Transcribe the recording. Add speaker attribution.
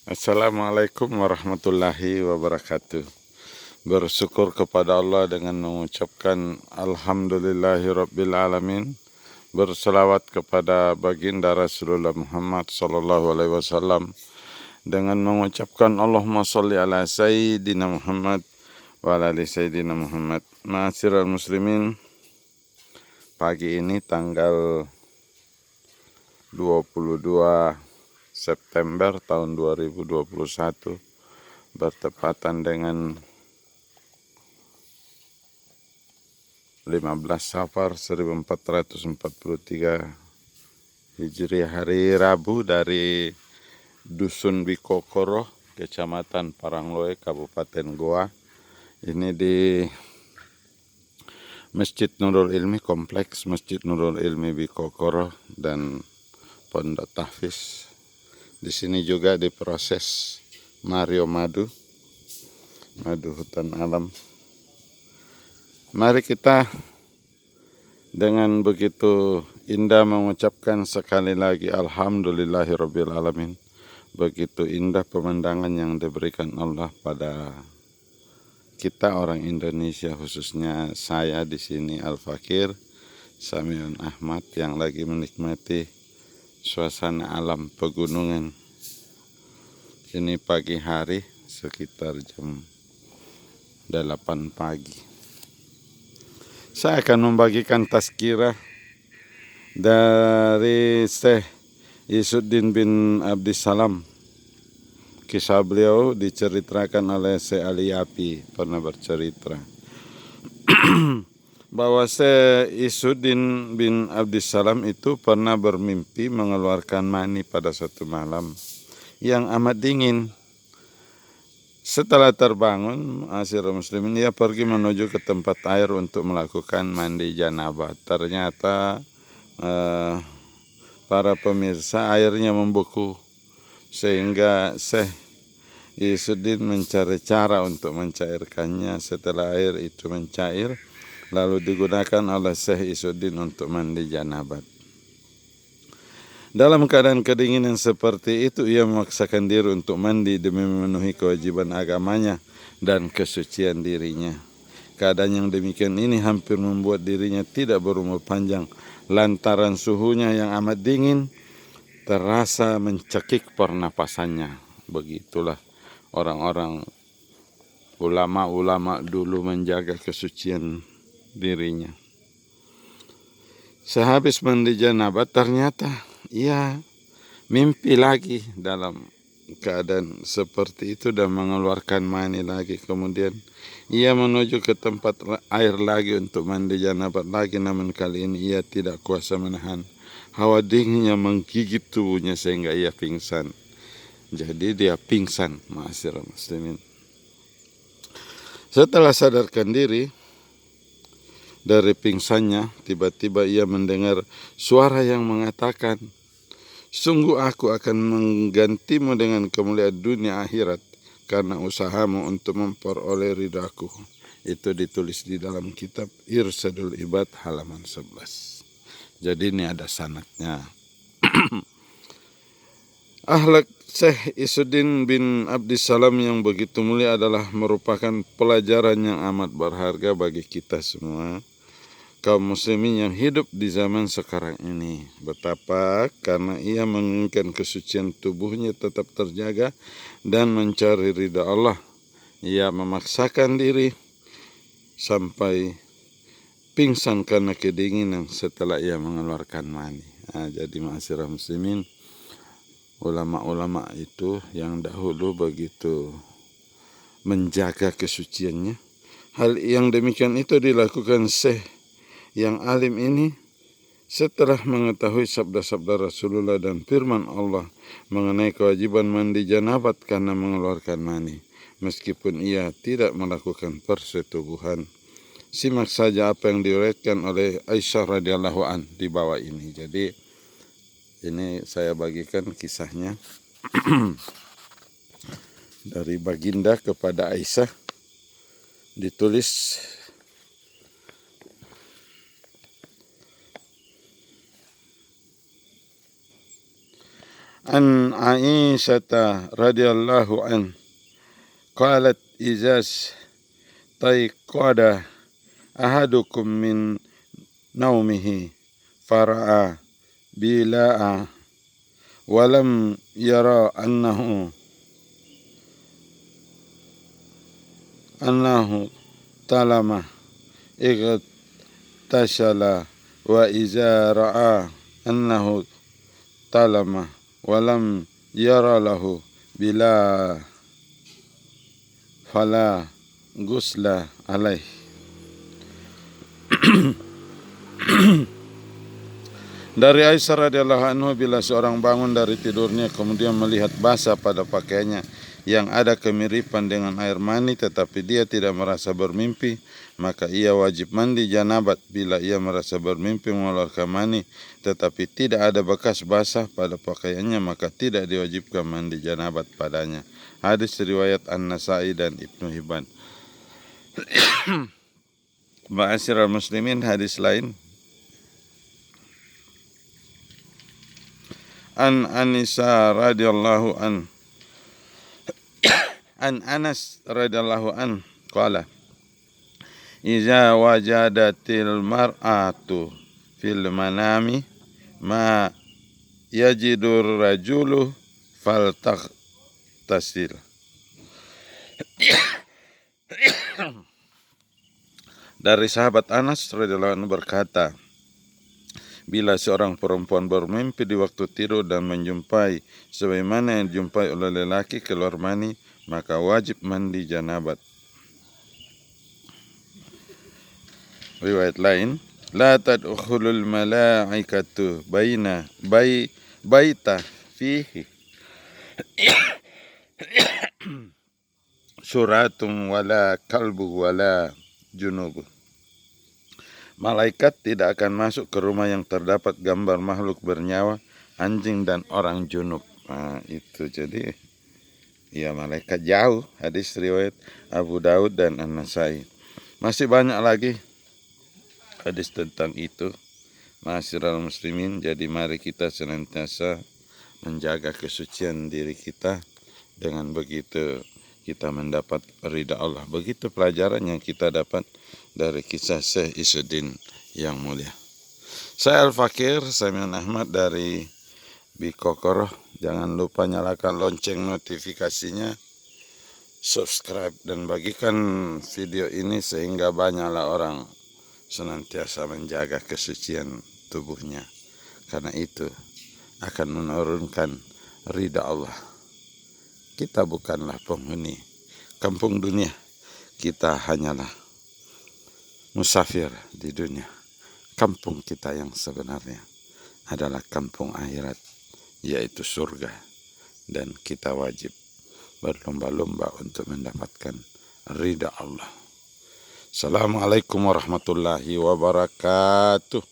Speaker 1: Assalamualaikum warahmatullahi wabarakatuh. Bersyukur kepada Allah dengan mengucapkan Alhamdulillahirabbil alamin. Berselawat kepada baginda Rasulullah Muhammad sallallahu alaihi wasallam dengan mengucapkan Allahumma sholli ala sayyidina Muhammad wa ala ali sayyidina Muhammad. Ma'asyiral muslimin, pagi ini tanggal 22 September tahun 2021 bertepatan dengan 15 Safar 1443 Hijriah, hari Rabu, dari Dusun Bikokoro, Kecamatan Parangloe, Kabupaten Goa. Ini di Masjid Nurul Ilmi, Kompleks Masjid Nurul Ilmi Bikokoro dan Pondok Tahfiz. Di sini juga diproses Mario madu hutan alam. Mari kita dengan begitu indah mengucapkan sekali lagi Alhamdulillahirabbil alamin. Begitu indah pemandangan yang diberikan Allah pada kita orang Indonesia, khususnya saya di sini Al-Fakir Samiun Ahmad, yang lagi menikmati suasana alam pegunungan. Ini pagi hari sekitar jam 8 pagi. Saya akan membagikan tazkirah dari Syekh Izzuddin bin Abdissalam. Kisah beliau diceritakan oleh Syekh Ali Yapi, pernah bercerita bahwa Syekh Izzuddin bin Abdissalam itu pernah bermimpi mengeluarkan mani pada suatu malam yang amat dingin. Setelah terbangun, ma'asyiral muslimin, ia pergi menuju ke tempat air untuk melakukan mandi janabah. Ternyata para pemirsa, airnya membeku, sehingga Syekh Izzuddin mencari cara untuk mencairkannya. Setelah air itu mencair, lalu digunakan oleh Syekh Izzuddin untuk mandi janabat. Dalam keadaan kedinginan seperti itu, ia memaksakan diri untuk mandi demi memenuhi kewajiban agamanya dan kesucian dirinya. Keadaan yang demikian ini hampir membuat dirinya tidak berumur panjang, lantaran suhunya yang amat dingin terasa mencekik pernapasannya. Begitulah orang-orang ulama-ulama dulu menjaga kesucian dirinya. Sehabis mandi janabat, ternyata ia mimpi lagi dalam keadaan seperti itu dan mengeluarkan mani lagi. Kemudian ia menuju ke tempat air lagi untuk mandi janabat lagi, namun kali ini ia tidak kuasa menahan hawa dinginnya menggigit tubuhnya sehingga ia pingsan. Jadi dia pingsan, ma'asyiral muslimin. Setelah sadarkan diri dari pingsannya, tiba-tiba ia mendengar suara yang mengatakan, "Sungguh aku akan menggantimu dengan kemuliaan dunia akhirat karena usahamu untuk memperoleh ridhaku." Itu ditulis di dalam kitab Irsadul Ibad halaman 11. Jadi ini ada sanadnya. Akhlak Syekh Izzuddin bin Abdissalam yang begitu mulia adalah merupakan pelajaran yang amat berharga bagi kita semua, kaum muslimin yang hidup di zaman sekarang ini. Betapa karena ia menginginkan kesucian tubuhnya tetap terjaga dan mencari ridha Allah, ia memaksakan diri sampai pingsan karena kedinginan setelah ia mengeluarkan mani. Jadi ma'asyiral muslimin, ulama-ulama itu yang dahulu begitu menjaga kesuciannya. Hal yang demikian itu dilakukan Syekh yang alim ini setelah mengetahui sabda-sabda Rasulullah dan firman Allah mengenai kewajiban mandi janabat karena mengeluarkan mani, meskipun ia tidak melakukan persetubuhan. Simak saja apa yang diriwayatkan oleh Aisyah radhiyallahu an di bawah ini. Jadi ini saya bagikan kisahnya dari baginda kepada Aisyah, ditulis, an Aisyah radhiyallahu an qalat izas taiqada ahadukum min naumihi fara'a bila'a walam yara annahu talama igtashala wa iza ra'a annahu talama walam yara lahu bila fala gusla alaih. Dari Aisyah radhiyallahu anhu, bila seorang bangun dari tidurnya kemudian melihat basah pada pakaiannya yang ada kemiripan dengan air mani tetapi dia tidak merasa bermimpi, maka ia wajib mandi janabat. Bila ia merasa bermimpi mengeluarkan mani tetapi tidak ada bekas basah pada pakaiannya, maka tidak diwajibkan mandi janabat padanya. Hadis riwayat An-Nasai dan Ibnu Hibban. Ma'asyiral muslimin, hadis lain an Anisa radhiyallahu an Anas radhiyallahu an qala iza wajadatil mar'atu fil manami ma yajidur rajulu faltaghtasil. Dari sahabat Anas radhiyallahu anhu berkata, bila seorang perempuan bermimpi di waktu tidur dan menjumpai sebagaimana yang dijumpai oleh lelaki keluar mani, maka wajib mandi janabat. Riwayat lain, la tadkhulul malaikatu baita fihi suratun wala kalbu wala junubu. Malaikat tidak akan masuk ke rumah yang terdapat gambar makhluk bernyawa, anjing dan orang junub. Nah, itu jadi ya malaikat jauh. Hadis riwayat Abu Daud dan An-Nasai. Masih banyak lagi hadis tentang itu. Ma'asyiral muslimin, jadi mari kita senantiasa menjaga kesucian diri kita. Dengan begitu kita mendapat ridha Allah. Begitu pelajaran yang kita dapat dari kisah Syekh Izzuddin yang mulia. Saya Al-Fakir Samian Ahmad dari Bikokoroh. Jangan lupa nyalakan lonceng notifikasinya, subscribe dan bagikan video ini sehingga banyaklah orang senantiasa menjaga kesucian tubuhnya. Karena itu akan menurunkan ridha Allah. Kita bukanlah penghuni kampung dunia, kita hanyalah musafir di dunia. Kampung kita yang sebenarnya adalah kampung akhirat, yaitu surga. Dan kita wajib berlomba-lomba untuk mendapatkan ridha Allah. Assalamualaikum warahmatullahi wabarakatuh.